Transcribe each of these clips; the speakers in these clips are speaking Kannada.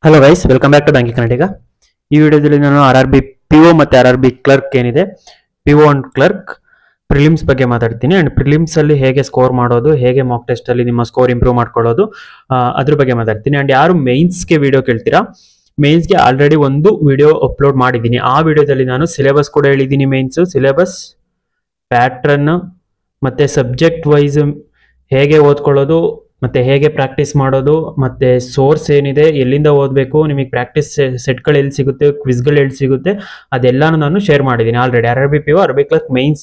Hello guys, welcome back to banking Kannadiga. ಈ ವಿಡಿಯೋದಲ್ಲಿ ನಾನು RRB PO ಮತ್ತು RRB ಕ್ಲರ್ಕ್ ಏನಿದೆ, PO ಅಂಡ್ ಕ್ಲರ್ಕ್ ಪ್ರಿಲಿಮ್ಸ್ ಬಗ್ಗೆ ಮಾತಾಡ್ತೀನಿ. ಅಂಡ್ ಪ್ರಿಲಿಮ್ಸ್ ಅಲ್ಲಿ ಹೇಗೆ ಸ್ಕೋರ್ ಮಾಡೋದು, ಹೇಗೆ ಮಾಕ್ ಟೆಸ್ಟ್ ಅಲ್ಲಿ ನಿಮ್ಮ ಸ್ಕೋರ್ ಇಂಪ್ರೂವ್ ಮಾಡ್ಕೊಳ್ಳೋದು, ಅದ್ರ ಬಗ್ಗೆ ಮಾತಾಡ್ತೀನಿ. ಅಂಡ್ ಯಾರು ಮೇನ್ಸ್ಗೆ ವಿಡಿಯೋ ಕೇಳ್ತೀರಾ, ಮೇನ್ಸ್ಗೆ ಆಲ್ರೆಡಿ ಒಂದು ವಿಡಿಯೋ ಅಪ್ಲೋಡ್ ಮಾಡಿದ್ದೀನಿ. ಆ ವಿಡಿಯೋದಲ್ಲಿ ನಾನು ಸಿಲೆಬಸ್ ಕೂಡ ಹೇಳಿದ್ದೀನಿ. ಮೇನ್ಸ್ ಸಿಲೆಬಸ್, ಪ್ಯಾಟ್ರನ್ ಮತ್ತೆ ಸಬ್ಜೆಕ್ಟ್ ವೈಸ್ ಹೇಗೆ ಓದ್ಕೊಳ್ಳೋದು, ಮತ್ತೆ ಹೇಗೆ ಪ್ರಾಕ್ಟೀಸ್ ಮಾಡೋದು, ಮತ್ತೆ ಸೋರ್ಸ್ ಏನಿದೆ, ಎಲ್ಲಿಂದ ಓದಬೇಕು, ನಿಮಗೆ ಪ್ರಾಕ್ಟೀಸ್ ಸೆಟ್ಗಳು ಎಲ್ಲಿ ಸಿಗುತ್ತೆ, ಕ್ವಿಸ್ಗಳು ಎಲ್ಲಿ ಸಿಗುತ್ತೆ, ಅದೆಲ್ಲಾನು ನಾನು ಶೇರ್ ಮಾಡಿದ್ದೀನಿ already. RRB PO RRB clerk mains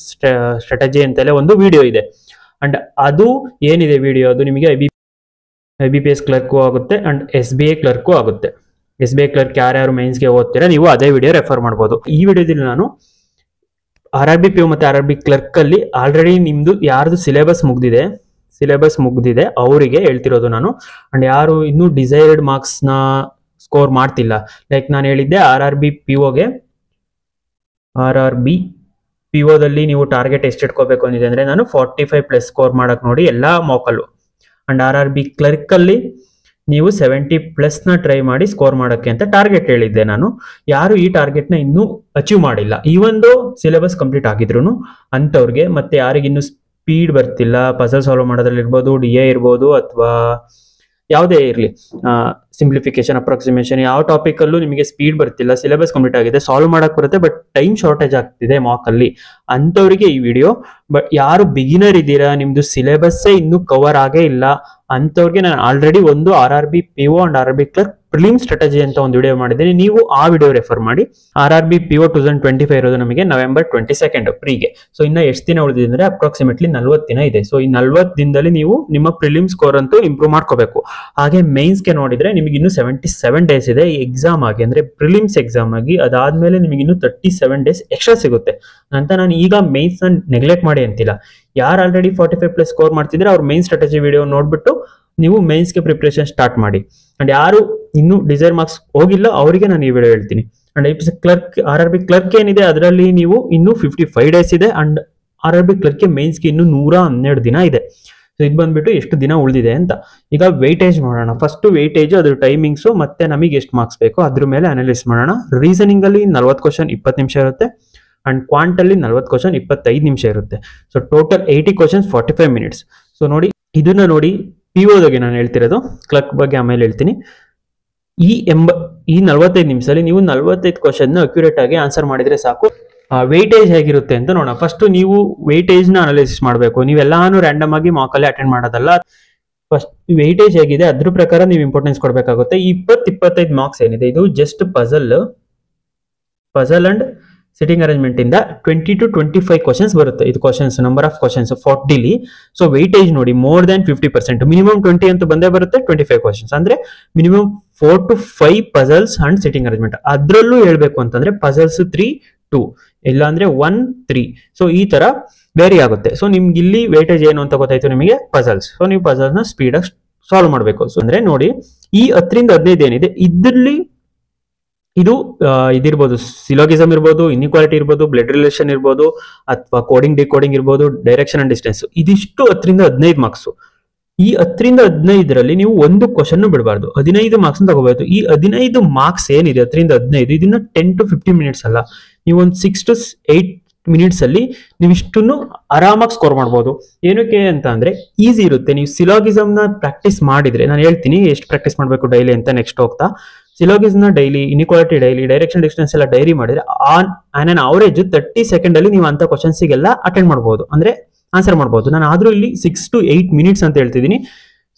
strategy ಅಂತಲೇ ಒಂದು ವಿಡಿಯೋ ಇದೆ. ಅಂಡ್ ಅದು ಏನಿದೆ ವಿಡಿಯೋ, ಅದು ನಿಮಗೆ IBPS ಕ್ಲರ್ಕು ಆಗುತ್ತೆ ಅಂಡ್ SBI ಕ್ಲರ್ಕು ಆಗುತ್ತೆ. SBI ಕ್ಲರ್ಕ್ ಯಾರ್ಯಾರು ಮೈನ್ಸ್ಗೆ ಓದ್ತೀರಾ ನೀವು ಅದೇ ವಿಡಿಯೋ ರೆಫರ್ ಮಾಡ್ಬೋದು. ಈ ವಿಡಿಯೋದಲ್ಲಿ ನಾನು RRB PO ಮತ್ತು RRB ಕ್ಲರ್ಕ್ ಅಲ್ಲಿ ಆಲ್ರೆಡಿ ನಿಮ್ದು ಯಾರ್ದು ಸಿಲೆಬಸ್ ಮುಗ್ದಿದೆ ಅವರಿಗೆ ಹೇಳ್ತಿರೋದು ನಾನು. ಅಂಡ್ ಯಾರು ಇನ್ನೂ ಡಿಸೈರ್ಡ್ ಮಾರ್ಕ್ಸ್ ನ ಸ್ಕೋರ್ ಮಾಡ್ತಿಲ್ಲ, ಲೈಕ್ ನಾನು ಹೇಳಿದ್ದೆ RRB PO ದಲ್ಲಿ ನೀವು ಟಾರ್ಗೆಟ್ ಎಷ್ಟು ಇಟ್ಕೋಬೇಕು ಅಂದಿದೆ ಅಂದ್ರೆ, ನಾನು 45+ ಸ್ಕೋರ್ ಮಾಡಕ್ ನೋಡಿ ಎಲ್ಲಾ ಮಾಕಲ್ಲೂ. ಅಂಡ್ RRB ಕ್ಲರ್ಕ್ ಅಲ್ಲಿ ನೀವು 70+ ನ ಟ್ರೈ ಮಾಡಿ ಸ್ಕೋರ್ ಮಾಡಕ್ಕೆ ಅಂತ ಟಾರ್ಗೆಟ್ ಹೇಳಿದ್ದೆ ನಾನು. ಯಾರು ಈ ಟಾರ್ಗೆಟ್ ನ ಇನ್ನೂ ಅಚೀವ್ ಮಾಡಿಲ್ಲ, ಈ ಒಂದು ಸಿಲೆಬಸ್ ಕಂಪ್ಲೀಟ್ ಆಗಿದ್ರು ಅಂತವ್ರಿಗೆ, ಮತ್ತೆ ಯಾರಿಗೆ ಇನ್ನು ಸ್ಪೀಡ್ ಬರ್ತಿಲ್ಲ, ಪಜಲ್ ಸಾಲ್ವ್ ಮಾಡೋದ್ರಲ್ಲಿ ಇರ್ಬೋದು, DA ಇರ್ಬೋದು, ಅಥವಾ ಯಾವುದೇ ಇರಲಿ, ಸಿಂಪ್ಲಿಫಿಕೇಶನ್, ಅಪ್ರಾಕ್ಸಿಮೇಷನ್, ಯಾವ ಟಾಪಿಕ್ ಅಲ್ಲೂ ನಿಮಗೆ ಸ್ಪೀಡ್ ಬರ್ತಿಲ್ಲ, ಸಿಲೆಬಸ್ ಕಂಪ್ಲೀಟ್ ಆಗಿದೆ, ಸಾಲ್ವ್ ಮಾಡಕ್ ಬರುತ್ತೆ, ಬಟ್ ಟೈಮ್ ಶಾರ್ಟೇಜ್ ಆಗ್ತಿದೆ ಮಾಕ್ ಅಲ್ಲಿ ಅಂತವ್ರಿಗೆ ಈ ವಿಡಿಯೋ. ಬಟ್ ಯಾರು ಬಿಗಿನರ್ ಇದ್ದೀರಾ, ನಿಮ್ದು ಸಿಲೆಬಸ್ಸೇ ಇನ್ನೂ ಕವರ್ ಆಗೇ ಇಲ್ಲ ಅಂತವ್ರಿಗೆ ನಾನು ಆಲ್ರೆಡಿ ಒಂದು RRB PO and RRB clerk prelim strategy ಅಂತ ಒಂದು ವಿಡಿಯೋ ಮಾಡಿದ್ದೀನಿ. ನೀವು ಆ ವಿಡಿಯೋ ರೆಫರ್ ಮಾಡಿ. RRB PO 2025 ಇರೋದು ನಮಗೆ ನವೆಂಬರ್ 22 ಫ್ರೀಗೆ. ಸೊ ಇನ್ನ ಎಷ್ಟು ದಿನ ಉಳಿದಿದೆ ಅಂದ್ರೆ ಅಪ್ರಾಕ್ಸಿಮೇಟ್ಲಿ 40 ದಿನ ಇದೆ. ಸೊ ಈ 40 ದಿನದಲ್ಲಿ ನೀವು ನಿಮ್ಮ ಪ್ರಿಲಿಮ್ ಸ್ಕೋರ್ ಅಂತೂ ಇಂಪ್ರೂವ್ ಮಾಡ್ಕೋಬೇಕು. ಹಾಗೆ ಮೇನ್ಸ್ಗೆ ನೋಡಿದ್ರೆ ನಿಮಗೆ ಇನ್ನು 77 ಡೇಸ್ ಇದೆ ಈ ಎಕ್ಸಾಮ್ ಆಗಿ, ಅಂದ್ರೆ ಪ್ರಿಲಿಮ್ಸ್ ಎಕ್ಸಾಮ್ ಆಗಿ. ಅದಾದ್ಮೇಲೆ ನಿಮಗೆ ಇನ್ನು 37 ಡೇಸ್ ಎಕ್ಸ್ಟ್ರಾ ಸಿಗುತ್ತೆ ಅಂತ. ನಾನು ಈಗ ಮೇನ್ಸ್ ನ ನೆಗ್ಲೆಕ್ಟ್ ಮಾಡಿ ಅಂತಿಲ್ಲ. ಯಾರು ಆಲ್ರೆಡಿ 45+ ಸ್ಕೋರ್ ಮಾಡ್ತಿದ್ರೆ ಅವ್ರ ಮೇನ್ ಸ್ಟ್ರಾಟಜಿ ವಿಡಿಯೋ ನೋಡ್ಬಿಟ್ಟು ನೀವು ಮೇನ್ಸ್ಗೆ ಪ್ರಿಪರೇಷನ್ ಸ್ಟಾರ್ಟ್ ಮಾಡಿ. ಅಂಡ್ ಯಾರು ಇನ್ನು ಡಿಸೈರ್ ಮಾರ್ಕ್ಸ್ ಹೋಗಿಲ್ಲ ಅವರಿಗೆ ನಾನು ಈ ವಿಡಿಯೋ ಹೇಳ್ತೀನಿ. ಅಂಡ್ RRB ಕ್ಲರ್ಕ್ ಏನಿದೆ ಅದರಲ್ಲಿ ನೀವು ಇನ್ನು 55 ಡೇಸ್ ಇದೆ. ಅಂಡ್ RRB ಕ್ಲರ್ಕ್ ಮೇನ್ಸ್ಗೆ ಇನ್ನು 112 ದಿನ ಇದೆ. ಸೊ ಇದು ಬಂದ್ಬಿಟ್ಟು ಎಷ್ಟು ದಿನ ಉಳಿದಿದೆ ಅಂತ. ಈಗ ವೆಯ್ಟೇಜ್ ಮಾಡೋಣ. ಫಸ್ಟ್ ವೆಯ್ಟೇಜ್, ಅದ್ರ ಟೈಮಿಂಗ್ಸು, ಮತ್ತೆ ನಮಗೆ ಎಷ್ಟು ಮಾರ್ಕ್ಸ್ ಬೇಕು ಅದ್ರ ಮೇಲೆ ಅನಲೈಸ್ ಮಾಡೋಣ. ರೀಸನಿಂಗ್ ಅಲ್ಲಿ 40 ಕ್ವಶನ್ 20 ನಿಮಿಷ ಇರುತ್ತೆ. ಅಂಡ್ ಕ್ವಾಂಟ್ ಅಲ್ಲಿ 40 ಕ್ವಶನ್ 25 ನಿಮಿಷ ಇರುತ್ತೆ. So total 80 questions 45 minutes. So ನೋಡಿ, ಇದನ್ನ ನೋಡಿ. PO ದಾಗೆ ನಾನು ಹೇಳ್ತಿರೋದು, ಕ್ಲರ್ಕ್ ಬಗ್ಗೆ ಆಮೇಲೆ ಹೇಳ್ತೀನಿ. ಈ 45 ನಿಮಿಷದಲ್ಲಿ ನೀವು 45 ಕ್ವಶನ್ ಅಕ್ಯುರೇಟ್ ಆಗಿ ಆನ್ಸರ್ ಮಾಡಿದ್ರೆ ಸಾಕು. ವೆಯ್ಟೇಜ್ ಹೇಗಿರುತ್ತೆ ಅಂತ ನೋಡೋಣ. ಫಸ್ಟ್ ನೀವು ವೆಯ್ಟೇಜ್ ನ ಅನಾಲಿಸಿಸ್ ಮಾಡಬೇಕು. ನೀವೆಲ್ಲಾನು ರ್ಯಾಂಡಮ್ ಆಗಿ ಮಾಕಲ್ಲಿ ಅಟೆಂಡ್ ಮಾಡೋದಲ್ಲ. ಫಸ್ಟ್ ವೆಯ್ಟೇಜ್ ಹೇಗಿದೆ ಅದ್ರ ಪ್ರಕಾರ ನೀವು ಇಂಪಾರ್ಟೆನ್ಸ್ ಕೊಡಬೇಕಾಗುತ್ತೆ. 20-25 ಮಾರ್ಕ್ಸ್ ಏನಿದೆ ಇದು just puzzle and sitting arrangement ಇಂದ 20 to 25 ಕ್ವಶನ್ಸ್ ಬರುತ್ತೆ. ಇದು ಕ್ವಶನ್ಸ್, ನಂಬರ್ ಆಫ್ ಕ್ವಶನ್ಸ್ 40ಲಿ. ಸೊ ವೆಯ್ಟೇಜ್ ನೋಡಿ, ಮೋರ್ ದನ್ 50%, ಮಿನಿಮಮ್ 20 ಅಂತ ಬಂದೇ ಬರುತ್ತೆ. 25 ಕ್ವಶನ್ಸ್ ಅಂದ್ರೆ minimum 4 to 5 puzzles and sitting arrangement. ಅದ್ರಲ್ಲೂ ಹೇಳ್ಬೇಕು ಅಂತಂದ್ರೆ ಪಜಲ್ಸ್ 3, 2, ಇಲ್ಲ ಅಂದ್ರೆ 1, 3. ಸೊ ಈ ತರ ವೇರಿ ಆಗುತ್ತೆ. ಸೊ ನಿಮ್ಗೆ ಇಲ್ಲಿ ವೇಟೇಜ್ ಏನು ಅಂತ ಗೊತ್ತಾಯ್ತು ನಿಮಗೆ, ಪಜಲ್ಸ್. ಸೊ ನೀವು ಪಜಲ್ಸ್ ನ ಸ್ಪೀಡ್ ಆಗಿ ಸಾಲ್ವ್ ಮಾಡಬೇಕು. ಸೊ ಅಂದ್ರೆ ನೋಡಿ, ಈ 10 ರಿಂದ 15 ಏನಿದೆ ಇದರಲ್ಲಿ ಇದಿರ್ಬೋದು, ಸಿಲೋಗಿಸಮ್ ಇರ್ಬೋದು, ಇನ್ಇಕ್ವಾಲಿಟಿ ಇರ್ಬೋದು, ಬ್ಲಡ್ ರಿಲೇಷನ್ ಇರ್ಬೋದು, ಅಥವಾ ಕೋಡಿಂಗ್ ಡಿಕೋಡಿಂಗ್ ಇರ್ಬೋದು, ಡೈರೆಕ್ಷನ್ ಅಂಡ್ ಡಿಸ್ಟೆನ್ಸ್. ಇದಿಷ್ಟು 10 ರಿಂದ 15 ಮಾರ್ಕ್ಸ್. ಈ 10 ರಿಂದ 15ರಲ್ಲಿ ನೀವು ಒಂದು ಕ್ವಶನ್ ಬಿಡಬಾರ್ದು. 15 ಮಾರ್ಕ್ಸ್ ತಗೋಬಹುದು. ಈ 15 ಮಾರ್ಕ್ಸ್ ಏನಿದೆ 10 ರಿಂದ 15, ಇದನ್ನ 10 to 15 ಮಿನಿಟ್ಸ್ ಅಲ್ಲ, ನೀವು ಒಂದು 6 to 8 ಮಿನಿಟ್ಸ್ ಅಲ್ಲಿ ನೀವು ಇಷ್ಟನ್ನು ಆರಾಮಾಗಿ ಸ್ಕೋರ್ ಮಾಡ್ಬೋದು. ಏನಕ್ಕೆ ಅಂತ ಅಂದ್ರೆ ಈಸಿ ಇರುತ್ತೆ. ನೀವು ಸಿಲೋಗಿಸಮ್ ನ ಪ್ರಾಕ್ಟೀಸ್ ಮಾಡಿದ್ರೆ, ನಾನು ಹೇಳ್ತೀನಿ ಎಷ್ಟು ಪ್ರಾಕ್ಟೀಸ್ ಮಾಡಬೇಕು ಡೈಲಿ ಅಂತ ನೆಕ್ಸ್ಟ್ ಹೋಗ್ತಾ. ಸಿಲೋಗಿಸಮ್ ನ daily, inequality daily, direction distance ಎಲ್ಲ ಡೈರಿ ಮಾಡಿದ್ರೆ ಆನ್ ಅವರೇಜ್ 30 ಸೆಕೆಂಡ್ ಅಲ್ಲಿ ನೀವು ಅಂತ ಕ್ವಶನ್ಸ್ಗೆಲ್ಲ ಅಟೆಂಡ್ ಮಾಡಬಹುದು, ಅಂದ್ರೆ ಆನ್ಸರ್ ಮಾಡಬಹುದು. ನಾನು ಆದ್ರೂ ಇಲ್ಲಿ 6 to 8 ಮಿನಿಟ್ಸ್ ಅಂತ ಹೇಳ್ತಿದ್ದೀನಿ.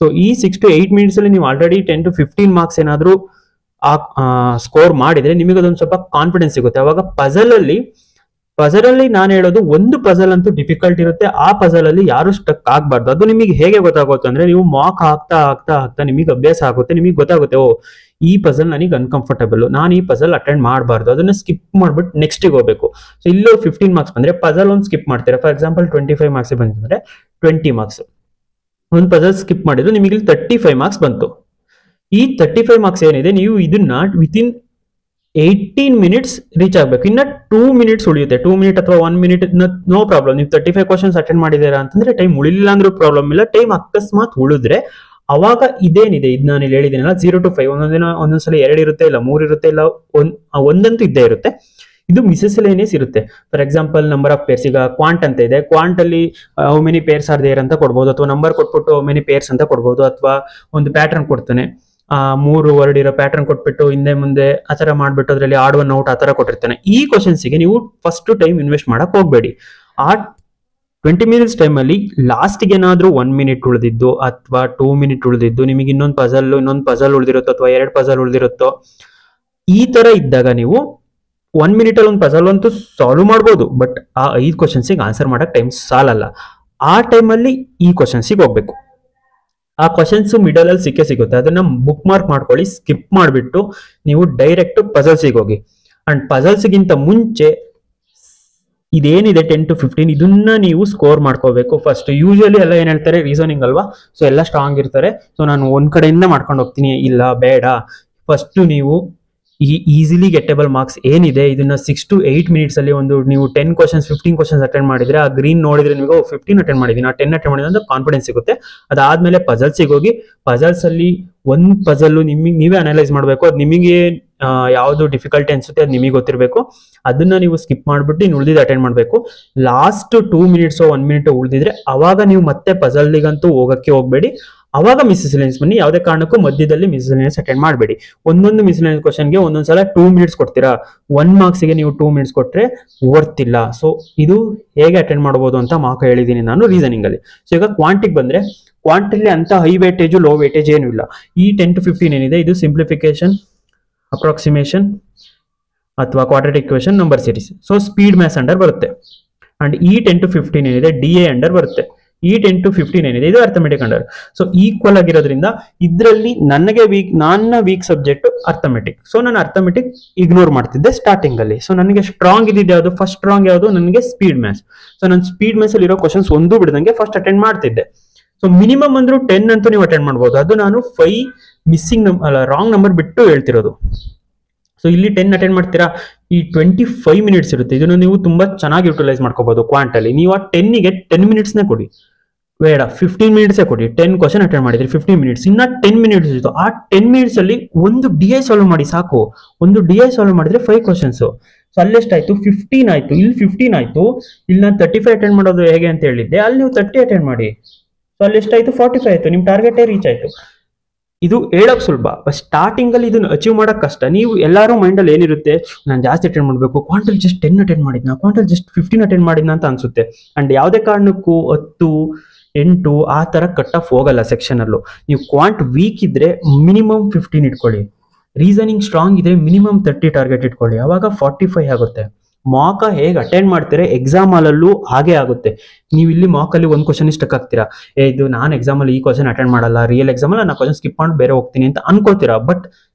ಸೊ ಈ 6 to 8 ಮಿನಿಟ್ಸ್ ಅಲ್ಲಿ ನೀವು ಆಲ್ರೆಡಿ 10 to 15 ಮಾರ್ಕ್ಸ್ ಏನಾದ್ರು ಸ್ಕೋರ್ ಮಾಡಿದ್ರೆ ನಿಮಗೆ ಅದೊಂದು ಸ್ವಲ್ಪ ಕಾನ್ಫಿಡೆನ್ಸ್ ಸಿಗುತ್ತೆ. ಅವಾಗ ಪಜಲ್ ಅಲ್ಲಿ ನಾನು ಹೇಳೋದು, ಒಂದು ಪಜಲ್ ಅಂತೂ ಡಿಫಿಕಲ್ಟ್ ಇರುತ್ತೆ. ಆ ಪಜಲ್ ಅಲ್ಲಿ ಯಾರು ಸ್ಟಕ್ ಆಗ್ಬಾರ್ದು. ಅದು ನಿಮಗೆ ಹೇಗೆ ಗೊತ್ತಾಗುತ್ತೆ ಅಂದ್ರೆ, ನೀವು ಮಾಕ್ ಆಗ್ತಾ ನಿಮಗೆ ಅಭ್ಯಾಸ ಆಗುತ್ತೆ. ನಿಮಗೆ ಗೊತ್ತಾಗುತ್ತೆ, ಓ ಈ ಪಜಲ್ ನನಗೆ ಅನ್ಕಂಫರ್ಟಬಲ್, ನಾನು ಈ ಪಜಲ್ ಅಟೆಂಡ್ ಮಾಡಬಾರ್ದು, ಅದನ್ನ ಸ್ಕಿಪ್ ಮಾಡ್ಬಿಟ್ಟು ನೆಕ್ಸ್ಟಿಗೆ ಹೋಗ್ಬೇಕು. ಸೊ ಇಲ್ಲೂ 15 ಮಾರ್ಕ್ಸ್ ಬಂದ್ರೆ ಪಜಲ್ ಒಂದು ಸ್ಕಿಪ್ ಮಾಡ್ತೀರಾ. ಫಾರ್ ಎಕ್ಸಾಂಪಲ್ 25 ಮಾರ್ಕ್ಸ್ ಬಂದ್ರೆ 20 ಮಾರ್ಕ್ಸ್ ಒಂದು ಪಜಲ್ ಸ್ಕಿಪ್ ಮಾಡಿದ್ರು, ನಿಮಗೆ ಇಲ್ಲಿ 35 ಮಾರ್ಕ್ಸ್ ಬಂತು. ಈ 35 ಮಾರ್ಕ್ಸ್ ಏನಿದೆ, ನೀವು ಇದನ್ನ ವಿತಿನ್ 18 ಮಿನಿಟ್ಸ್ ರೀಚ್ ಆಗಬೇಕು. ಇನ್ನ 2 ಮಿನಿಟ್ಸ್ ಉಳಿಯುತ್ತೆ. 2 ಮಿನಿಟ್ ಅಥವಾ 1 ಮಿನಿಟ್ ನೋ ಪ್ರಾಬ್ಲಮ್. ನೀವು 35 ಕ್ವಶನ್ಸ್ ಅಟೆಂಡ್ ಮಾಡಿದ್ದೀರಾ ಅಂತಂದ್ರೆ ಟೈಮ್ ಉಳಿಲಿಲ್ಲ ಅಂದ್ರೂ ಪ್ರಾಬ್ಲಮ್ ಇಲ್ಲ. ಟೈಮ್ ಅಕಸ್ಮಾತ್ ಉಳಿದ್ರೆ ಅವಾಗ ಇದೇನಿದೆ ಇದು ನಾನು ಇಲ್ಲಿ ಹೇಳಿದ್ದೀನಲ್ಲ 0 to 5 ಒಂದೊಂದಿನ ಒಂದೊಂದ್ಸಲ 2 ಇರುತ್ತೆ, ಇಲ್ಲ 3 ಇರುತ್ತೆ, ಇಲ್ಲ ಒಂದಂತೂ ಇದ್ದೇ ಇರುತ್ತೆ. ಇದು ಮಿಸೆಲೇನಿಯಸ್ ಇರುತ್ತೆ. For example number of pairs, ಈಗ ಕ್ವಾಂಟ್ ಅಂತ ಇದೆ, ಕ್ವಾಂಟ್ ಅಲ್ಲಿ how many pairs are there ಅಂತ ಕೊಡ್ಬೋದು, ಅಥವಾ ನಂಬರ್ ಕೊಟ್ಬಿಟ್ಟು ಹೌ ಮೆನಿ ಪೇರ್ಸ್ ಅಂತ ಕೊಡ್ಬೋದು, ಅಥವಾ ಒಂದು ಪ್ಯಾಟರ್ನ್ ಕೊಡ್ತಾನೆ, 3 ವರ್ಡ್ ಇರೋ ಪ್ಯಾಟರ್ನ್ ಕೊಟ್ಬಿಟ್ಟು ಹಿಂದೆ ಮುಂದೆ ಆ ತರ ಮಾಡ್ಬಿಟ್ಟು ಅದರಲ್ಲಿ ಆಡ್ ಒನ್ ಔಟ್ ಆ ತರ ಕೊಟ್ಟಿರ್ತಾನೆ. ಈ ಕ್ವಶನ್ಸ್ಗೆ ನೀವು ಫಸ್ಟ್ ಟೈಮ್ ಇನ್ವೆಸ್ಟ್ ಮಾಡಕ್ ಹೋಗ್ಬೇಡಿ. ಆ 20 minutes ಟೈಮಲ್ಲಿ ಲಾಸ್ಟ್ಗೆ ಏನಾದ್ರೂ 1 minute ಉಳಿದಿದ್ದು ಅಥವಾ 2 minute ಉಳಿದಿದ್ದು, ನಿಮಗೆ ಇನ್ನೊಂದು ಪಜಲ್ ಉಳಿದಿರುತ್ತೋ ಅಥವಾ 2 ಪಜಲ್ ಉಳಿದಿರುತ್ತೋ, ಈ ತರ ಇದ್ದಾಗ ನೀವು 1 minute ಅಲ್ಲಿ ಒಂದು ಪಜಲ್ ಅಂತೂ ಸಾಲ್ವ್ ಮಾಡ್ಬೋದು, ಬಟ್ ಆ 5 ಕ್ವಶನ್ಸಿಗೆ ಆನ್ಸರ್ ಮಾಡಕ್ ಟೈಮ್ ಸಾಲಲ್ಲ. ಆ ಟೈಮಲ್ಲಿ ಈ ಕ್ವಶನ್ಸಿಗೆ ಹೋಗ್ಬೇಕು. ಆ ಕ್ವಶನ್ಸ್ ಮಿಡಲ್ ಅಲ್ಲಿ ಸಿಗುತ್ತೆ, ಅದನ್ನ ಬುಕ್ ಮಾರ್ಕ್ ಮಾಡ್ಕೊಳ್ಳಿ, ಸ್ಕಿಪ್ ಮಾಡಿಬಿಟ್ಟು ನೀವು ಡೈರೆಕ್ಟ್ ಪಜಲ್ಸಿಗೆ ಹೋಗಿ. ಅಂಡ್ ಪಜಲ್ಸ್ಗಿಂತ ಮುಂಚೆ ಇದೇನಿದೆ 10 to 15 ಇದನ್ನ ನೀವು ಸ್ಕೋರ್ ಮಾಡ್ಕೋಬೇಕು ಫಸ್ಟ್. ಯೂಶಲಿ ಎಲ್ಲ ಏನ್ ಹೇಳ್ತಾರೆ, ರೀಸನಿಂಗ್ ಅಲ್ವಾ, ಸೊ ಎಲ್ಲ ಸ್ಟ್ರಾಂಗ್ ಇರ್ತಾರೆ, ಸೊ ನಾನು ಒಂದ್ ಕಡೆಯಿಂದ ಮಾಡ್ಕೊಂಡು ಹೋಗ್ತೀನಿ, ಇಲ್ಲ ಬೇಡ, ಫಸ್ಟ್ ನೀವು ಈ ಈಸಿಲಿ ಗೆಟೇಬಲ್ ಮಾರ್ಕ್ಸ್ ಏನಿದೆ ಇದನ್ನ 6 to 8 minutes ಅಲ್ಲಿ ಒಂದು ನೀವು 10 questions 15 questions ಅಟೆಂಡ್ ಮಾಡಿದ್ರೆ, ಆ ಗ್ರೀನ್ ನೋಡಿದ್ರೆ ನಿಮಗೆ 15 ಅಟೆಂಡ್ ಮಾಡಿದೀನಿ, 10 ಅಟೆಂಡ್ ಮಾಡಿದ್ರೆ ಅಂತ ಕಾನ್ಫಿಡೆನ್ಸ್ ಸಿಗುತ್ತೆ. ಅದಾದ್ಮೇಲೆ ಪಜಲ್ಸಿಗೆ ಹೋಗಿ, ಪಜಲ್ಸ್ ಅಲ್ಲಿ ಒಂದು ಪಜಲ್ ನೀವೇ ಅನಲೈಸ್ ಮಾಡಬೇಕು, ಅದು ನಿಮಗೆ ಯಾವ್ದು ಡಿಫಿಕಲ್ಟಿ ಅನ್ಸುತ್ತೆ ಅದು ನಿಮಗೆ ಗೊತ್ತಿರಬೇಕು, ಅದನ್ನ ನೀವು ಸ್ಕಿಪ್ ಮಾಡ್ಬಿಟ್ಟು ಇನ್ನು ಉಳಿದಿದ್ದು ಅಟೆಂಡ್ ಮಾಡಬೇಕು. ಲಾಸ್ಟ್ 2 minutes 1 minute ಉಳಿದಿದ್ರೆ ಅವಾಗ ನೀವು ಮತ್ತೆ ಪಜಲ್ಗಂತೂ ಹೋಗಕ್ಕೆ ಹೋಗ್ಬೇಡಿ, ಅವಾಗ ಮಿಸ್ಸೆಲೇನಿಯಸ್ ಬನ್ನಿ. ಯಾವುದೇ ಕಾರಣಕ್ಕೂ ಮಧ್ಯದಲ್ಲಿ ಮಿಸ್ಸೆಲೇನಿಯಸ್ ಅಟೆಂಡ್ ಮಾಡಬೇಡಿ. ಒಂದೊಂದು ಮಿಸ್ಸೆಲೇನಿಯಸ್ ಕ್ವಶನ್ಗೆ ಒಂದೊಂದ್ಸಲ 2 minutes ಕೊಡ್ತೀರಾ, 1 marksಗೆ ನೀವು 2 minutes ಕೊಟ್ರೆ ವರ್ತ್ ಇಲ್ಲ. ಸೊ ಇದು ಹೇಗೆ ಅಟೆಂಡ್ ಮಾಡಬಹುದು ಅಂತ ಮಾರ್ಕ್ ಹೇಳಿದೀನಿ ನಾನು ರೀಸನಿಂಗ್ ಅಲ್ಲಿ. ಸೊ ಈಗ ಕ್ವಾಂಟಿಗೆ ಬಂದ್ರೆ, ಕ್ವಾಂಟಿಲಿ ಅಂತ ಹೈ ವೇಟೇಜ್ ಲೋ ವೇಟೇಜ್ ಏನು ಇಲ್ಲ. ಈ 10 to 15 ಏನಿದೆ ಇದು ಸಿಂಪ್ಲಿಫಿಕೇಶನ್, ಅಪ್ರಾಕ್ಸಿಮೇಷನ್ ಅಥವಾ quadratic equation, number series. So speed maths under ಬರುತ್ತೆ. ಅಂಡ್ ಈ 10 to 15 ಏನಿದೆ DA ಅಂಡರ್ ಬರುತ್ತೆ. ಈ 10 to 15 ಏನಿದೆ ಇದು ಅರ್ಥಮೆಟಿಕ್ ಅಂಡರ್. ಸೊ ಈಕ್ವಲ್ ಆಗಿರೋದ್ರಿಂದ ಇದರಲ್ಲಿ ನನ್ನ ವೀಕ್ ಸಬ್ಜೆಕ್ಟ್ ಅರ್ಥಮೆಟಿಕ್. ಸೊ ನಾನು ಅರ್ಥಮೆಟಿಕ್ ಇಗ್ನೋರ್ ಮಾಡ್ತಿದ್ದೆ ಸ್ಟಾರ್ಟಿಂಗ್ ಅಲ್ಲಿ. ಸೊ ನನಗೆ ಸ್ಟ್ರಾಂಗ್ ಇದ್ದಿದ್ದು ಯಾವುದು, ಫಸ್ಟ್ ಸ್ಟ್ರಾಂಗ್ ಯಾವುದು, ನನಗೆ ಸ್ಪೀಡ್ ಮ್ಯಾಥ್ಸ್. ಸೊ ನಾನು ಸ್ಪೀಡ್ ಮ್ಯಾಥ್ಸ್ ಅಲ್ಲಿ ಇರೋ ಕ್ವಶನ್ಸ್ ಒಂದು ಬಿಡದಂಗೆ ಫಸ್ಟ್ ಅಟೆಂಡ್ ಮಾಡ್ತಿದ್ದೆ. ಸೊ ಮಿನಿಮಮ್ ಅಂದ್ರೂ 10 ಅಂತೂ ನೀವು ಅಟೆಂಡ್ ಮಾಡ್ಬೋದು. ಅದು ನಾನು 5 ಮಿಸ್ಸಿಂಗ್ ರಾಂಗ್ ನಂಬರ್ ಬಿಟ್ಟು ಹೇಳ್ತಿರೋದು. ಸೊ ಇಲ್ಲಿ 10 ಅಟೆಂಡ್ ಮಾಡ್ತೀರಾ, ಈ 25 minutes ಇರುತ್ತೆ, ಇದನ್ನು ನೀವು ತುಂಬಾ ಚೆನ್ನಾಗಿ ಯುಟಿಲೈಸ್ ಮಾಡ್ಕೋಬಹುದು. ಕ್ವಾಂಟ್ ಅಲ್ಲಿ ನೀವು ಆ 10ಗೆ 10 minutes ಕೊಡಿ, ಬೇಡ 15 minutes ಕೊಡಿ. 10 ಕ್ವಶನ್ ಅಟೆಂಡ್ ಮಾಡಿದ್ರಿ 15 minutes, ಇನ್ನ 10 minutes ಇತ್ತು. ಆ 10 minutes ಅಲ್ಲಿ ಒಂದು DI ಸಾಲ್ವ್ ಮಾಡಿ ಸಾಕು. ಒಂದು DI ಸಾಲ್ವ್ ಮಾಡಿದ್ರೆ 5 questions. ಸೊ ಅಲ್ಲೆಷ್ಟಾಯ್ತು, 15 ಆಯ್ತು, ಇಲ್ಲಿ 15 ಆಯ್ತು. ಇಲ್ಲಿ ನಾನು 35 ಅಟೆಂಡ್ ಮಾಡೋದು ಹೇಗೆ ಅಂತ ಹೇಳಿದ್ದೆ, ಅಲ್ಲಿ ನೀವು 30 ಅಟೆಂಡ್ ಮಾಡಿ. ಸೊ ಅಲ್ಲಿ ಎಷ್ಟಾಯ್ತು, 45 ಆಯ್ತು, ನಿಮ್ ಟಾರ್ಗೆಟ್ ರೀಚ್ ಆಯ್ತು. ಇದು ಹೇಳಕ್ ಸುಲಭ, ಸ್ಟಾರ್ಟಿಂಗ್ ಅಲ್ಲಿ ಇದನ್ನ ಅಚೀವ್ ಮಾಡಕ್ ಕಷ್ಟ. ನೀವು ಎಲ್ಲಾರು ಮೈಂಡ್ ಅಲ್ಲಿ ಏನಿರುತ್ತೆ, ನಾನು ಜಾಸ್ತಿ ಅಟೆಂಡ್ ಮಾಡ್ಬೇಕು, ಕ್ವಾಂಟಲ್ ಜಸ್ಟ್ 10 ಅಟೆಂಡ್ ಮಾಡಿದ್ನ, ಕ್ವಾಂಟಲ್ ಜಸ್ಟ್ 15 ಅಟೆಂಡ್ ಮಾಡಿದ್ನ ಅಂತ ಅನ್ಸುತ್ತೆ. ಅಂಡ್ ಯಾವುದೇ ಕಾರಣಕ್ಕೂ 10, 8 ಆ ತರ ಕಟ್ ಆಫ್ ಹೋಗಲ್ಲ ಸೆಕ್ಷನ್ ಅಲ್ಲೂ. ನೀವು ಕ್ವಾಂಟ್ ವೀಕ್ ಇದ್ರೆ ಮಿನಿಮಮ್ 15 ಇಟ್ಕೊಳ್ಳಿ, ರೀಸನಿಂಗ್ ಸ್ಟ್ರಾಂಗ್ ಇದ್ರೆ ಮಿನಿಮಮ್ 30 ಟಾರ್ಗೆಟ್ ಇಟ್ಕೊಳ್ಳಿ, ಅವಾಗ 45 ಆಗುತ್ತೆ. ಮಾಕ ಹೇಗೆ ಅಟೆಂಡ್ ಮಾಡ್ತೀರಾ ಎಕ್ಸಾಮ್ ಅಲ್ಲೂ ಹಾಗೆ ಆಗುತ್ತೆ. ನೀವು ಇಲ್ಲಿ ಮಾಕ್ ಅಲ್ಲಿ ಒಂದು ಕ್ವಶನ್ ಸ್ಟಕ್ ಆಗ್ತೀರಾ, ಇದು ನಾನು ಎಕ್ಸಾಮ್ ಅಲ್ಲಿ ಈ ಕ್ವಶನ್ ಅಟೆಂಡ್ ಮಾಡಲ್ಲ, ರಿಯಲ್ ಎಕ್ಸಾಮ್ ಅಲ್ಲಿ ನಾನು ಕ್ವಶನ್ ಸ್ಕಿಪ್ ಮಾಡಿ ಬೇರೆ ಹೋಗ್ತೀನಿ ಅಂತ ಅನ್ಕೋತೀರಾ. ಬಟ್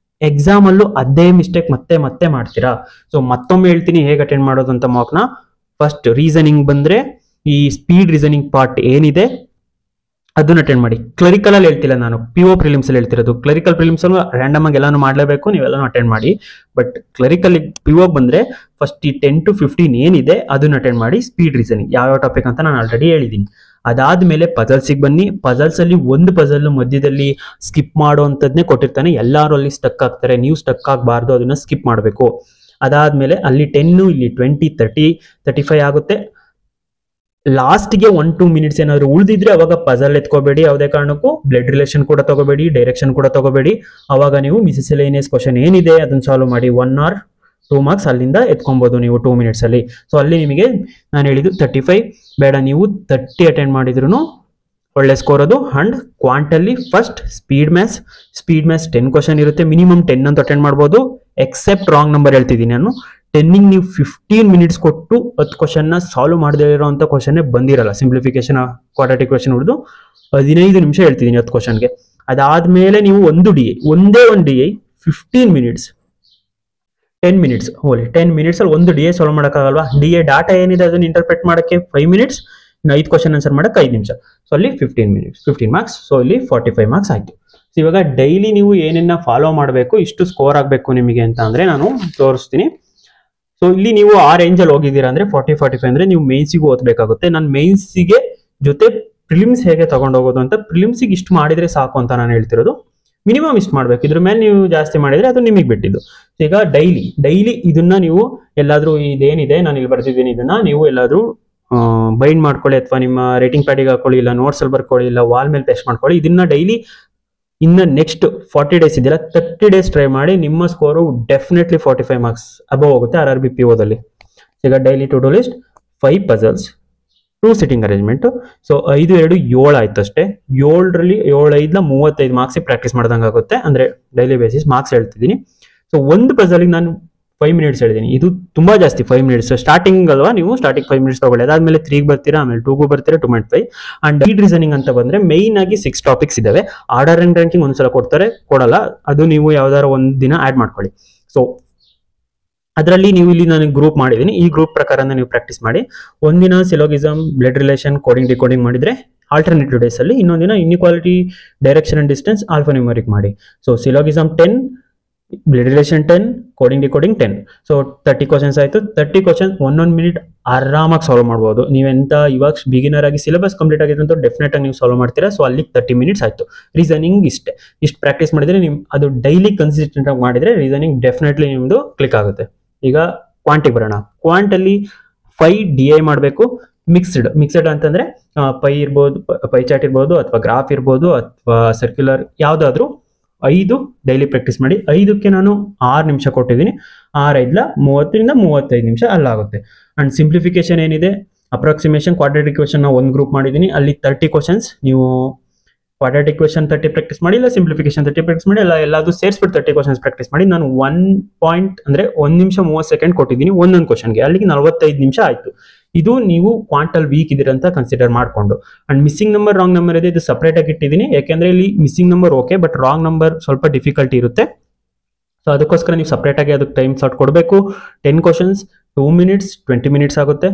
ಎಕ್ಸಾಮ್ ಅಲ್ಲೂ ಅದೇ ಮಿಸ್ಟೇಕ್ ಮತ್ತೆ ಮಾಡ್ತೀರಾ. ಸೊ ಮತ್ತೊಮ್ಮೆ ಹೇಳ್ತೀನಿ ಹೇಗೆ ಅಟೆಂಡ್ ಮಾಡೋದು ಅಂತ ಮಾಕ್ನ. ಫಸ್ಟ್ ರೀಸನಿಂಗ್ ಬಂದ್ರೆ ಈ ಸ್ಪೀಡ್ ರೀಸನಿಂಗ್ ಪಾರ್ಟ್ ಏನಿದೆ ಅದನ್ನ ಅಟೆಂಡ್ ಮಾಡಿ. ಕ್ಲರಿಕಲ್ ಅಲ್ಲಿ ಹೇಳ್ತಿಲ್ಲ ನಾನು, PO ಪ್ರಿಲಿಮ್ಸ್ ಅಲ್ಲಿ ಹೇಳ್ತಿರೋದು. ಕ್ಲರಿಕಲ್ ಪ್ರಿಲಿಮ್ಸ್ ಅಲ್ಲೂ ರ್ಯಾಂಡಮ್ ಆಗಿ ಎಲ್ಲಾನು ಮಾಡ್ಲೇಬೇಕು, ನೀವೆಲ್ಲಾನು ಅಟೆಂಡ್ ಮಾಡಿ. ಬಟ್ ಕ್ಲರಿಕಲ್ PO ಬಂದ್ರೆ ಫಸ್ಟ್ ಈ 10 to 15 ಏನಿದೆ ಅದನ್ನ ಅಟೆಂಡ್ ಮಾಡಿ. ಸ್ಪೀಡ್ ರೀಸನಿಂಗ್ ಯಾವ ಟಾಪಿಕ್ ಅಂತ ನಾನು ಆಲ್ರೆಡಿ ಹೇಳಿದ್ದೀನಿ. ಅದಾದ್ಮೇಲೆ ಪಜಲ್ಸಿಗೆ ಬನ್ನಿ. ಪಜಲ್ಸ್ ಅಲ್ಲಿ ಒಂದು ಪಜಲ್ ಮಧ್ಯದಲ್ಲಿ ಸ್ಕಿಪ್ ಮಾಡುವಂತದ್ನೇ ಕೊಟ್ಟಿರ್ತಾನೆ, ಎಲ್ಲಾರು ಅಲ್ಲಿ ಸ್ಟಕ್ ಆಗ್ತಾರೆ, ನೀವು ಸ್ಟಕ್ ಆಗಬಾರ್ದು, ಅದನ್ನ ಸ್ಕಿಪ್ ಮಾಡಬೇಕು. ಅದಾದ್ಮೇಲೆ ಅಲ್ಲಿ 10, ಇಲ್ಲಿ 20, 30, 35 ಆಗುತ್ತೆ. ಲಾಸ್ಟ್ಗೆ 1-2 minutes ಏನಾದ್ರು ಉಳಿದಿದ್ರೆ ಅವಾಗ ಪಜಲ್ ಎತ್ಕೋಬೇಡಿ, ಯಾವುದೇ ಕಾರಣಕ್ಕೂ ಬ್ಲಡ್ ರಿಲೇಷನ್ ಕೂಡ ತಗೋಬೇಡಿ, ಡೈರೆಕ್ಷನ್ ಕೂಡ ತಗೋಬೇಡಿ. ಅವಾಗ ನೀವು ಮಿಸ್ಸೆಲೇನಿಯಸ್ ಕ್ವಶನ್ ಏನಿದೆ ಅದನ್ನ ಸಾಲ್ವ್ ಮಾಡಿ 1 or 2 marks ಅಲ್ಲಿಂದ ಎತ್ಕೊಬಹುದು ನೀವು 2 minutes ಅಲ್ಲಿ. ಸೊ ಅಲ್ಲಿ ನಿಮಗೆ ನಾನು ಹೇಳಿದ್ದು 35 ಬೇಡ, ನೀವು 30 ಅಟೆಂಡ್ ಮಾಡಿದ್ರು ಒಳ್ಳೆ ಸ್ಕೋರ್ ಅದು. ಅಂಡ್ ಕ್ವಾಂಟಲ್ಲಿ ಫಸ್ಟ್ ಸ್ಪೀಡ್ ಮ್ಯಾಥ್ಸ್ 10 ಕ್ವಶನ್ ಇರುತ್ತೆ, ಮಿನಿಮಮ್ 10 ಅಂತ ಅಟೆಂಡ್ ಮಾಡ್ಬೋದು. ಎಕ್ಸೆಪ್ಟ್ ರಾಂಗ್ ನಂಬರ್ ಹೇಳ್ತಿದ್ದೀನಿ ನಾನು. 10ಗೆ ನೀವು 15 minutes ಕೊಟ್ಟು 10 ಕ್ವಶನ್ ಸಾಲ್ವ್ ಮಾಡದೇ ಇರೋಂಥ ಕ್ವಶನ್ ಬಂದಿರಲ್ಲ. ಸಿಂಪ್ಲಿಫಿಕೇಶನ್, ಕ್ವಾಡ್ರಾಟಿಕ್ ಇಕ್ವೇಷನ್ ಹಿಡಿದು 15 ನಿಮಿಷ ಹೇಳ್ತಿದ್ದೀನಿ 10 ಕ್ವಶನ್ಗೆ. ಅದಾದ್ಮೇಲೆ ನೀವು ಒಂದೇ ಒಂದು DI 15 minutes 10 minutes ಹೋಲಿ 10 minutes ಅಲ್ಲಿ ಒಂದು DI ಸಾಲ್ವ್ ಮಾಡೋಕ್ಕಾಗಲ್ವಾ. DI ಡಾಟಾ ಏನಿದೆ ಅದನ್ನ ಇಂಟರ್ಪ್ರೆಟ್ ಮಾಡೋಕ್ಕೆ 5 minutes, 5 ಕ್ವಶನ್ ಆನ್ಸರ್ ಮಾಡಕ್ಕೆ 5 ನಿಮಿಷ. ಸೊ ಅಲ್ಲಿ 15 minutes 15 marks. ಸೊ ಇಲ್ಲಿ 45 marks ಆಯ್ತು. ಸೊ ಇವಾಗ ಡೈಲಿ ನೀವು ಏನೇನ ಫಾಲೋ ಮಾಡಬೇಕು, ಇಷ್ಟು ಸ್ಕೋರ್ ಆಗಬೇಕು ನಿಮಗೆ ಅಂತ ಅಂದ್ರೆ ನಾನು ತೋರಿಸ್ತೀನಿ. ಸೊ ಇಲ್ಲಿ ನೀವು ಆ ರೇಂಜ್ ಅಲ್ಲಿ ಹೋಗಿದ್ದೀರಾ ಅಂದ್ರೆ 40-45 ಅಂದ್ರೆ ನೀವು ಮೇನ್ಸಿಗೂ ಓದ್ಬೇಕಾಗುತ್ತೆ. ನಾನು ಮೇನ್ಸಿಗೆ ಜೊತೆ ಪ್ರಿಲಿಮ್ಸ್ ಹೇಗೆ ತಗೊಂಡೋಗೋದು ಅಂತ. ಪ್ರಿಲಿಮ್ಸಿಗೆ ಇಷ್ಟು ಮಾಡಿದ್ರೆ ಸಾಕು ಅಂತ ನಾನು ಹೇಳ್ತಿರೋದು. ಮಿನಿಮಮ್ ಇಷ್ಟು ಮಾಡ್ಬೇಕು, ಇದ್ರ ಮೇಲೆ ನೀವು ಜಾಸ್ತಿ ಮಾಡಿದ್ರೆ ಅದು ನಿಮಗೆ ಬಿಟ್ಟಿದ್ದು. ಈಗ ಡೈಲಿ ಇದನ್ನ ನೀವು ಎಲ್ಲಾದ್ರೂ ಇದೇನಿದೆ ನಾನು ಇಲ್ಲಿ ಬರ್ತಿದ್ದೀನಿ ಇದನ್ನ ನೀವು ಎಲ್ಲಾದ್ರೂ ಬೈಂಡ್ ಮಾಡ್ಕೊಳ್ಳಿ, ಅಥವಾ ನಿಮ್ಮ ರೇಟಿಂಗ್ ಪ್ಯಾಡಿಗೆ ಹಾಕೊಳ್ಳಿ, ಇಲ್ಲ ನೋಟ್ಸ್ ಅಲ್ಲಿ ಬರ್ಕೊಳ್ಳಿ, ಇಲ್ಲ ವಾಲ್ ಮೇಲೆ ಪೇಸ್ಟ್ ಮಾಡ್ಕೊಳ್ಳಿ. ಇದನ್ನ ಡೈಲಿ ಇನ್ನು ನೆಕ್ಸ್ಟ್ 40 ಡೇಸ್ ಇದೆಯಲ್ಲ 30 ಡೇಸ್ ಟ್ರೈ ಮಾಡಿ. ನಿಮ್ಮ ಸ್ಕೋರು ಡೆಫಿನೆಟ್ಲಿ 45 ಮಾರ್ಕ್ಸ್ ಅಬವ್ ಹೋಗುತ್ತೆ RRB PO ದಲ್ಲಿ. ಈಗ daily to do list, 5 puzzles, 2 sitting arrangement. So 5 2 7 ಆಯ್ತು ಅಷ್ಟೇ. 7ರಲ್ಲಿ 7 5 35 ಮಾರ್ಕ್ಸ್ ಪ್ರಾಕ್ಟೀಸ್ ಮಾಡ್ದಂಗೆ ಆಗುತ್ತೆ. ಅಂದ್ರೆ ಡೈಲಿ ಬೇಸಿಸ್ ಮಾರ್ಕ್ಸ್ ಹೇಳ್ತಿದ್ದೀನಿ. ಸೊ ಒಂದು ಪಜಲ್ಗೆ ನಾನು 5 ಮಿನಿಟ್ಸ್ ಹೇಳಿದ್ದೀನಿ. ಇದು ತುಂಬಾ ಜಾಸ್ತಿ 5 ಮಿನಿಟ್ಸ್ ಸ್ಟಾರ್ಟಿಂಗ್ ಅಲ್ವಾ, ನೀವು ಸ್ಟಾರ್ಟಿಂಗ್ 5 ಮಿನಿಟ್ಸ್ ತಗೊಳ್ಳಿ. ಅದಾದ್ಮೇಲೆ 3 ಬರ್ತೀರಾ, ಆಮೇಲೆ 2 ಬರ್ತೀರಾ, 2.5. ಅಂಡ್ ಲೀಡ್ ರೀಸನಿಂಗ್ ಅಂತ ಬಂದ್ರೆ ಮೈನ್ ಆಗಿ 6 ಟಾಪಿಕ್ಸ್ ಇದಾವೆ. ಆರ್ಡರ್ ಅಂಡ್ ರ್ಯಾಂಕಿಂಗ್ ಒಂದ್ಸಲ ಕೊಡಲ್ಲ, ಅದು ನೀವು ಯಾವ್ದಾರ ಒಂದ್ ದಿನ ಆಡ್ ಮಾಡ್ಕೊಳ್ಳಿ. ಸೊ ಅದರಲ್ಲಿ ನೀವು ಇಲ್ಲಿ ನಾನು ಗ್ರೂಪ್ ಮಾಡಿದ್ದೀನಿ, ಈ ಗ್ರೂಪ್ ಪ್ರಕಾರನ ನೀವು ಪ್ರಾಕ್ಟೀಸ್ ಮಾಡಿ. ಒಂದಿನ syllogism, blood relation, coding decoding ಮಾಡಿದ್ರೆ ಆಲ್ಟರ್ನೇಟಿವ್ ಡೇಸ್ ಅಲ್ಲಿ ಇನ್ನೊಂದಿನ inequality, direction and distance, alpha numeric ಮಾಡಿ. So syllogism 10, blood relation 10, coding decoding 10. So 30 questions ಆಯ್ತು. 30 ಕ್ವಶನ್ಸ್ 1 ಮಿನಿಟ್ ಆರಾಮಾಗಿ ಸಾಲ್ವ್ ಮಾಡ್ಬೋದು. ನೀವೆಂತ ಇವಾಗ ಬಿಗಿನರ್ ಆಗಿ ಸಿಲೆಬಸ್ ಕಂಪ್ಲೀಟ್ ಆಗಿದೆ ಅಂತ ಡೆಫಿನೆಟ್ ಆಗಿ ನೀವು ಸಾಲ್ವ್ ಮಾಡ್ತೀರಾ. ಸೊ ಅಲ್ಲಿ 30 ಮಿನಿಟ್ಸ್ ಆಯ್ತು. ರೀಸನಿಂಗ್ ಇಷ್ಟು ಪ್ರಾಕ್ಟೀಸ್ ಮಾಡಿದ್ರೆ ನಿಮ್ ಅದು ಡೈಲಿ ಕನ್ಸಿಸ್ಟೆಂಟ್ ಆಗಿ ಮಾಡಿದ್ರೆ ರೀಸನಿಂಗ್ ಡೆಫಿನೆಟ್ಲಿ ನಿಮ್ದು ಕ್ಲಿಕ್ ಆಗುತ್ತೆ. ಈಗ ಕ್ವಾಂಟಿಗೆ ಬರೋಣ. ಕ್ವಾಂಟ್ ಅಲ್ಲಿ 5 DI ಮಾಡಬೇಕು. ಮಿಕ್ಸ್ಡ್ ಅಂತಂದ್ರೆ ಪೈ ಚಾರ್ಟ್ ಇರ್ಬೋದು, ಅಥವಾ ಗ್ರಾಫ್ ಇರ್ಬೋದು, ಅಥವಾ ಸರ್ಕ್ಯುಲರ್ ಯಾವ್ದಾದ್ರು 5 ಡೈಲಿ ಪ್ರಾಕ್ಟೀಸ್ ಮಾಡಿ. 5ಕ್ಕೆ ನಾನು 6 ನಿಮಿಷ ಕೊಟ್ಟಿದ್ದೀನಿ. 6 5 30ರಿಂದ 35 ನಿಮಿಷ ಅಲ್ಲಾಗುತ್ತೆ. ಅಂಡ್ ಸಿಂಪ್ಲಿಫಿಕೇಶನ್ ಏನಿದೆ, ಅಪ್ರಾಕ್ಸಿಮೇಷನ್, ಕ್ವಾಡ್ರಾಟಿಕ್ ಇಕ್ವೇಷನ್ ಒಂದು ಗ್ರೂಪ್ ಮಾಡಿದ್ದೀನಿ. ಅಲ್ಲಿ 30 ಕ್ವಶನ್ಸ್ ನೀವು ಕ್ವಾಡ್ರಾಟಿಕ್ ಇಕ್ವೇಷನ್ 30 ಪ್ರಾಕ್ಟೀಸ್ ಮಾಡಿ, ಇಲ್ಲ ಸಿಂಪ್ಲಿಫಿಕೇಶನ್ 30 ಪ್ರಾಕ್ಟೀಸ್ ಮಾಡಿ, ಇಲ್ಲ ಎಲ್ಲಾದ್ರೂ ಸೇರಿಸ್ಬಿಟ್ಟು 30 ಕ್ವಶನ್ಸ್ ಪ್ರಾಕ್ಟೀಸ್ ಮಾಡಿ. ನಾನು 1 ನಿಮಿಷ 30 ಸೆಕೆಂಡ್ ಕೊಟ್ಟಿದ್ದೀನಿ ಒಂದೊಂದು ಕ್ವಶನ್ಗೆ. ಅಲ್ಲಿಗೆ 45 ನಿಮಿಷ ಆಯ್ತು. ಇದು ನೀವು ಕ್ವಾಂಟಲ್ ವೀಕ್ ಇದೀರಂತ ಕನ್ಸಿಡರ್ ಮಾಡ್ಕೊಂಡು. And missing number, wrong number ಇದೆ, ಇದು ಸಪರೇಟ್ ಆಗಿ ಇಟ್ಟಿದ್ದೀನಿ. ಯಾಕೆಂದ್ರೆ ಇಲ್ಲಿ missing number okay, but wrong number ಸ್ವಲ್ಪ ಡಿಫಿಕಲ್ಟಿ ಇರುತ್ತೆ. ಸೊ ಅದಕ್ಕೋಸ್ಕರ ನೀವು ಸಪರೇಟ್ ಆಗಿ ಅದಕ್ಕೆ ಟೈಮ್ ಸ್ಲಾಟ್ ಕೊಡಬೇಕು. 10 ಕ್ವಶನ್ಸ್ 2 ಮಿನಿಟ್ಸ್ 20 ಮಿನಿಟ್ಸ್ ಆಗುತ್ತೆ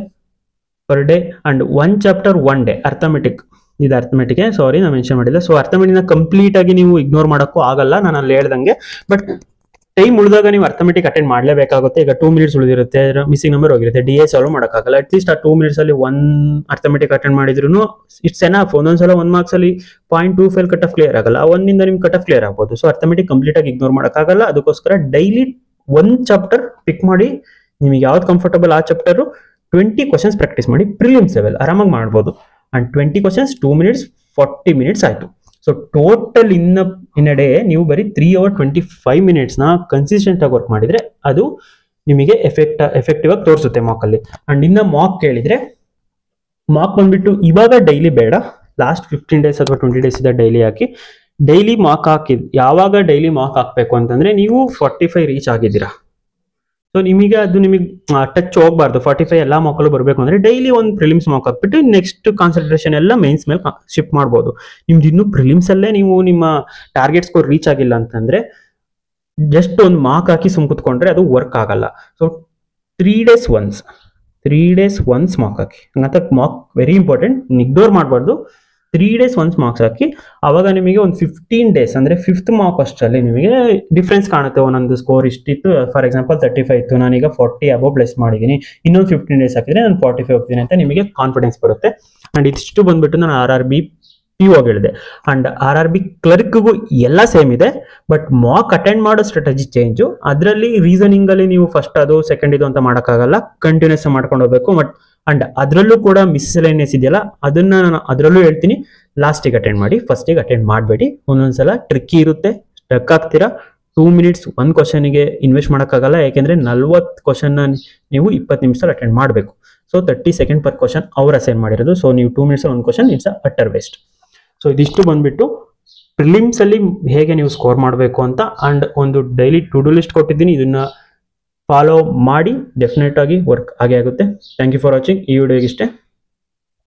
per day. And 1 chapter 1 day. Arithmetic ಇದು ಅರ್ಥಮೆಟಿಕ್, ಸಾರಿ ನಾನು ಮೆನ್ಷನ್ ಮಾಡಿಲ್ಲ. ಸೊ ಅರ್ಥಮೆಟಿಕ್ನ ಕಂಪ್ಲೀಟ್ ಆಗಿ ನೀವು ಇಗ್ನೋರ್ ಮಾಡೋಕ್ಕೂ ಆಗಲ್ಲ, ನಾನು ಅಲ್ಲಿ ಹೇಳ್ದಂಗೆ. ಬಟ್ ಟೈಮ್ ಉಳಿದಾಗ ನೀವು ಅರ್ಥಮೆಟಿಕ್ ಅಟೆಂಡ್ ಮಾಡಲೇಬೇಕಾಗುತ್ತೆ. ಈಗ 2 ಮಿನಿಟ್ಸ್ ಉಳಿದಿರುತ್ತೆ, ಮಿಸ್ಸಿಂಗ್ ನಂಬರ್ ಹೋಗಿರುತ್ತೆ, DI ಸಾಲ್ವ್ ಮಾಡೋಕ್ಕಾಗಲ್ಲ. ಅಟ್ಲೀಸ್ಟ್ ಆ 2 ಮಿನಿಟ್ಸ್ ಅಲ್ಲಿ 1 ಅರ್ಥಮೆಟಿಕ್ ಅಟೆಂಡ್ ಮಾಡಿದ್ರು ಇಟ್ಸ್ ಎನಫ್. ಒಂದೊಂದ್ಸಲ 1 ಮಾರ್ಕ್ಸ್ ಅಲ್ಲಿ 0.25 ಕಟ್ ಆಫ್ ಕ್ಲಿಯರ್ ಆಗಲ್ಲ, ಆ ಒಂದಿಂದ ನಿಮ್ ಕಟ್ ಆಫ್ ಕ್ಲಿಯರ್ ಆಗ್ಬೋದು. ಸೊ ಅರ್ಥಮೆಟಿಕ್ ಕಂಪ್ಲೀಟ್ ಆಗಿ ಇಗ್ನೋರ್ ಮಾಡೋಕ್ಕಾಗಲ್ಲ. ಅದಕ್ಕೋಸ್ಕರ ಡೈಲಿ 1 ಚಾಪ್ಟರ್ ಪಿಕ್ ಮಾಡಿ, ನಿಮಗೆ ಯಾವ್ದು ಕಂಫರ್ಟಬಲ್ ಆ ಚಾಪ್ಟರ್ 20 ಕ್ವಶನ್ಸ್ ಪ್ರಾಕ್ಟೀಸ್ ಮಾಡಿ. ಪ್ರಿಲಿಮ್ಸ್ ಲೆವೆಲ್ ಆರಾಮಾಗಿ ಮಾಡ್ಬೋದು. ಅಂಡ್ 20 ಕ್ವಶನ್ಸ್ 2 ಮಿನಿಟ್ಸ್ 40 ಮಿನಿಟ್ಸ್ ಆಯ್ತು. So total in a day ನೀವು ಬರೀ 3 hours 25 minutesನ ಕನ್ಸಿಸ್ಟೆಂಟ್ ಆಗಿ ವರ್ಕ್ ಮಾಡಿದ್ರೆ ಅದು ನಿಮಗೆ ಎಫೆಕ್ಟಿವ್ ಆಗಿ ತೋರಿಸುತ್ತೆ ಮಾಕ್ ಅಲ್ಲಿ. ಅಂಡ್ ಇನ್ನ ಮಾಕ್ ಕೇಳಿದ್ರೆ, ಮಾಕ್ ಬಂದ್ಬಿಟ್ಟು ಇವಾಗ ಡೈಲಿ ಬೇಡ, ಲಾಸ್ಟ್ 15 ಡೇಸ್ ಅಥವಾ 20 ಡೇಸ್ ಇದೆ ಡೈಲಿ ಹಾಕಿ. ಡೈಲಿ ಮಾಕ್ ಯಾವಾಗ ಡೈಲಿ ಮಾಕ್ ಹಾಕ್ಬೇಕು ಅಂತಂದ್ರೆ ನೀವು 45 ರೀಚ್ ಆಗಿದ್ದೀರಾ. ಸೊ ನಿಮಗೆ ಅದು ನಿಮಗೆ ಟಚ್ ಹೋಗ್ಬಾರ್ದು. 45 ಎಲ್ಲ ಮಕ್ಕಳು ಬರಬೇಕು ಅಂದ್ರೆ ಡೈಲಿ ಒಂದು ಪ್ರಿಲಿಮ್ಸ್ ಮಾರ್ಕ್ ಹಾಕ್ಬಿಟ್ಟು ನೆಕ್ಸ್ಟ್ ಕಾನ್ಸಂಟ್ರೇಷನ್ ಎಲ್ಲ ಮೈನ್ಸ್ ಮೇಲೆ ಶಿಫ್ಟ್ ಮಾಡ್ಬೋದು. ನಿಮ್ದು ಇನ್ನು ಪ್ರಿಲಿಮ್ಸ್ ಅಲ್ಲೇ ನೀವು ನಿಮ್ಮ ಟಾರ್ಗೆಟ್ ಸ್ಕೋರ್ ರೀಚ್ ಆಗಿಲ್ಲ ಅಂತಂದ್ರೆ ಜಸ್ಟ್ ಒಂದು ಮಾರ್ಕ್ ಹಾಕಿ ಸುಮ್ ಕುತ್ಕೊಂಡ್ರೆ ಅದು ವರ್ಕ್ ಆಗಲ್ಲ. ಸೊ 3 days once ಮಾರ್ಕ್ ಹಾಕಿ. ಹಂಗಂತ ಮಾರ್ಕ್ ವೆರಿ ಇಂಪಾರ್ಟೆಂಟ್, ಇಗ್ನೋರ್ ಮಾಡಬಾರ್ದು. 3 days once ಮಾರ್ಕ್ಸ್ ಹಾಕಿ. ಅವಾಗ ನಿಮಗೆ ಒಂದು 15 ಡೇಸ್ ಅಂದ್ರೆ 5th ಮಾರ್ಕ್ ಅಷ್ಟರಲ್ಲಿ ನಿಮಗೆ ಡಿಫ್ರೆನ್ಸ್ ಕಾಣುತ್ತೆ. ಒಂದೊಂದು ಸ್ಕೋರ್ ಇಷ್ಟಿತ್ತು, ಫಾರ್ ಎಕ್ಸಾಂಪಲ್ 35 ಇತ್ತು, ನಾನೀಗ 40 ಅಬೋ ಪ್ಲಸ್ ಮಾಡಿದ್ದೀನಿ. ಇನ್ನೊಂದು 15 ಡೇಸ್ ಹಾಕಿದ್ರೆ ನಾನು 45 ಹೋಗ್ತೀನಿ ಅಂತ ನಿಮಗೆ ಕಾನ್ಫಿಡೆನ್ಸ್ ಬರುತ್ತೆ. ಅಂಡ್ ಇದಿಷ್ಟು ಬಂದ್ಬಿಟ್ಟು ನಾನು RRB PO ಹೇಳಿದೆ. ಅಂಡ್ RRB ಕ್ಲರ್ಕ್ಗೂ ಎಲ್ಲ ಸೇಮ್ ಇದೆ, ಬಟ್ ಮಾಕ್ ಅಟೆಂಡ್ ಮಾಡೋ ಸ್ಟ್ರಾಟಜಿ ಚೇಂಜು. ಅದರಲ್ಲಿ ರೀಸನಿಂಗ್ ಅಲ್ಲಿ ನೀವು ಫಸ್ಟ್ ಅದು ಸೆಕೆಂಡ್ ಇದು ಅಂತ ಮಾಡೋಕ್ಕಾಗಲ್ಲ, ಕಂಟಿನ್ಯೂಸ್ ಮಾಡ್ಕೊಂಡು ಹೋಗ್ಬೇಕು. ಬಟ್ ಅಂಡ್ ಅದರಲ್ಲೂ ಕೂಡ ಮಿಸ್ಸೆಲೇನಿಯಸ್ ಇದೆಯಲ್ಲ, ಅದನ್ನ ನಾನು ಅದರಲ್ಲೂ ಹೇಳ್ತೀನಿ, ಲಾಸ್ಟಿಗೆ ಅಟೆಂಡ್ ಮಾಡಿ, ಫಸ್ಟಿಗೆ ಅಟೆಂಡ್ ಮಾಡಬೇಡಿ. ಒಂದೊಂದ್ಸಲ ಟ್ರಿಕ್ಕಿ ಇರುತ್ತೆ, ಸ್ಟಕ್ ಆಗ್ತೀರಾ. 2 minutes 1 ಕ್ವಶನ್ಗೆ ಇನ್ವೆಸ್ಟ್ ಮಾಡೋಕ್ಕಾಗಲ್ಲ, ಯಾಕೆಂದ್ರೆ 40 ಕ್ವಶನ್ ನೀವು 20 ನಿಮಿಷದಲ್ಲಿ ಅಟೆಂಡ್ ಮಾಡಬೇಕು. ಸೊ 30 seconds per ಕ್ವಶನ್ ಅವ್ರು ಅಸೈನ್ ಮಾಡಿರೋದು. ಸೊ ನೀವು 2 minutes 1 question, it's utter waste. So ಇದಿಷ್ಟು ಬಂದ್ಬಿಟ್ಟು ಪ್ರಿಲಿಮ್ಸ್ ಅಲ್ಲಿ ಹೇಗೆ ನೀವು ಸ್ಕೋರ್ ಮಾಡಬೇಕು ಅಂತ. ಅಂಡ್ ಒಂದು ಡೈಲಿ ಟು ಡೂ ಲಿಸ್ಟ್ ಕೊಟ್ಟಿದ್ದೀನಿ, ಇದನ್ನ ಫಾಲೋ ಮಾಡಿ ಡೆಫಿನೆಟ್ ಆಗಿ ವರ್ಕ್ ಆಗೇ ಆಗುತ್ತೆ. Thank you for watching. ಈ ವಿಡಿಯೋಗೆ ಇಷ್ಟೇ.